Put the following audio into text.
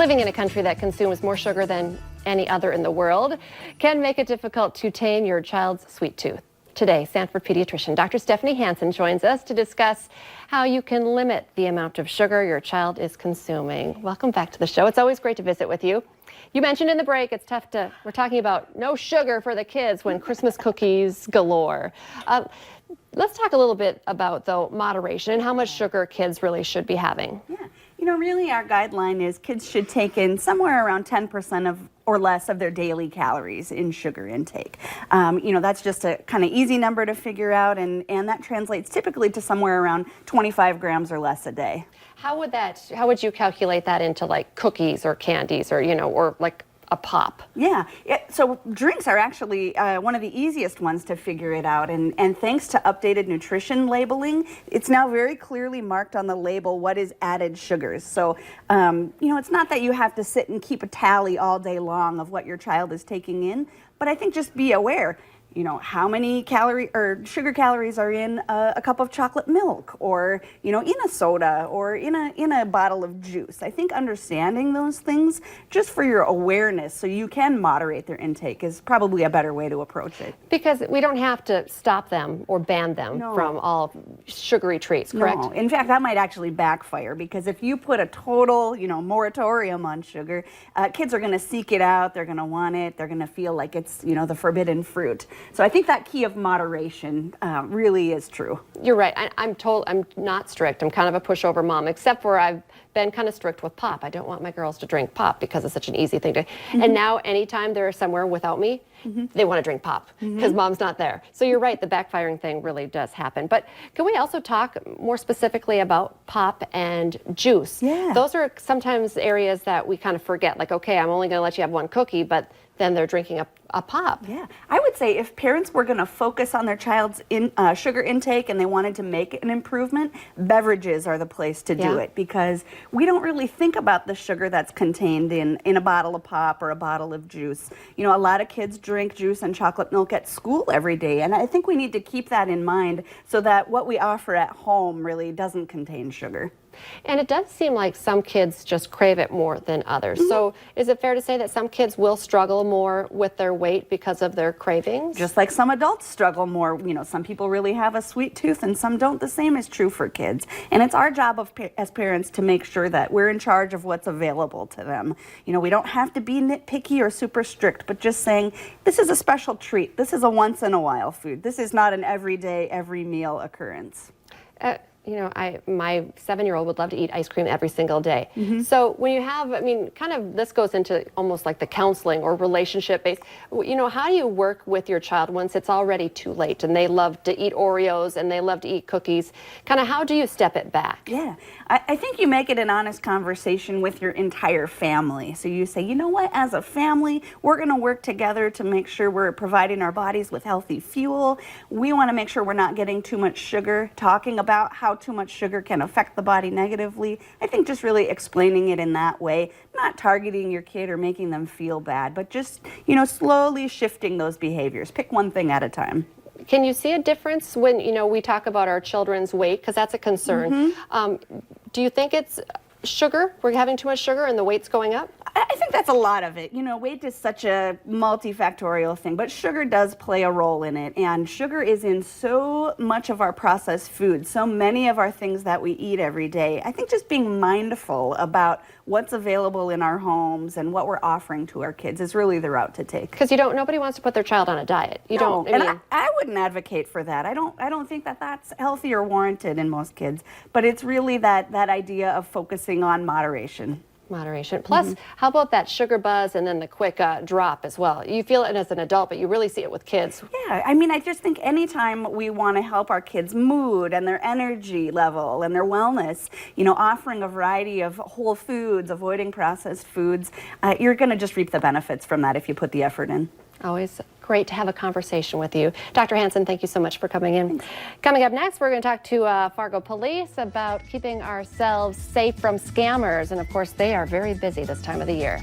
Living in a country that consumes more sugar than any other in the world can make it difficult to tame your child's sweet tooth. Today, Sanford pediatrician Dr. Stephanie Hansen joins us to discuss how you can limit the amount of sugar your child is consuming. Welcome back to the show. It's always great to visit with you. You mentioned in the break, it's tough to, we're talking about no sugar for the kids when Christmas cookies galore. Let's talk a little bit about, though, moderation and how much sugar kids really should be having. Yeah, you know, really our guideline is kids should take in somewhere around 10% of or less of their daily calories in sugar intake. You know, that's just a kind of easy number to figure out, and that translates typically to somewhere around 25 grams or less a day. How would you calculate that into like cookies or candies or, you know, or like a pop? Yeah, so drinks are actually one of the easiest ones to figure it out, and thanks to updated nutrition labeling, it's now very clearly marked on the label what is added sugars. So, you know, it's not that you have to sit and keep a tally all day long of what your child is taking in, but I think just be aware. You know, how many sugar calories are in a cup of chocolate milk, or, you know, in a soda, or in a bottle of juice. I think understanding those things just for your awareness so you can moderate their intake is probably a better way to approach it. Because we don't have to stop them or ban them from all sugary treats, correct? No, in fact, that might actually backfire, because if you put a total, you know, moratorium on sugar, kids are going to seek it out, they're going to want it, they're going to feel like it's, you know, the forbidden fruit. So I think that key of moderation really is true. You're right. I'm not strict. I'm kind of a pushover mom, except where I've been kind of strict with pop. I don't want my girls to drink pop because it's such an easy thing to. And now anytime they're somewhere without me, they want to drink pop because mom's not there. So you're right. The backfiring thing really does happen. But can we also talk more specifically about pop and juice? Yeah. Those are sometimes areas that we kind of forget. Like, okay, I'm only going to let you have one cookie, but then they're drinking a pop. Yeah, I would say if parents were going to focus on their child's sugar intake and they wanted to make an improvement, beverages are the place to do it, because we don't really think about the sugar that's contained in a bottle of pop or a bottle of juice. You know, a lot of kids drink juice and chocolate milk at school every day, and I think we need to keep that in mind so that what we offer at home really doesn't contain sugar. And it does seem like some kids just crave it more than others. So is it fair to say that some kids will struggle more with their weight because of their cravings? Just like some adults struggle more. You know, some people really have a sweet tooth and some don't. The same is true for kids. And it's our job as parents to make sure that we're in charge of what's available to them. You know, we don't have to be nitpicky or super strict, but just saying, this is a special treat. This is a once in a while food. This is not an everyday, every meal occurrence. You know, my 7-year-old would love to eat ice cream every single day. So when you have, I mean, kind of this goes into almost like the counseling or relationship based, you know, how do you work with your child once it's already too late and they love to eat Oreos and they love to eat cookies? Kind of how do you step it back? Yeah, I think you make it an honest conversation with your entire family. So you say, you know what, as a family, we're going to work together to make sure we're providing our bodies with healthy fuel. We want to make sure we're not getting too much sugar, talking about how too much sugar can affect the body negatively. I think just really explaining it in that way, not targeting your kid or making them feel bad, but just, you know, slowly shifting those behaviors. Pick one thing at a time. Can you see a difference when, you know, we talk about our children's weight, because that's a concern. Do you think it's sugar? We're having too much sugar and the weight's going up? I think that's a lot of it. You know, weight is such a multifactorial thing, but sugar does play a role in it. And sugar is in so much of our processed food, so many of our things that we eat every day. I think just being mindful about what's available in our homes and what we're offering to our kids is really the route to take. Because nobody wants to put their child on a diet. I wouldn't advocate for that. I don't think that that's healthy or warranted in most kids. But it's really that idea of focusing on moderation. Moderation. Plus, how about that sugar buzz and then the quick drop as well? You feel it as an adult, but you really see it with kids. Yeah, I mean, I just think anytime we want to help our kids' mood and their energy level and their wellness, you know, offering a variety of whole foods, avoiding processed foods, you're going to just reap the benefits from that if you put the effort in. Always great to have a conversation with you. Dr. Hansen, thank you so much for coming in. Coming up next, we're going to talk to Fargo Police about keeping ourselves safe from scammers. And of course, they are very busy this time of the year.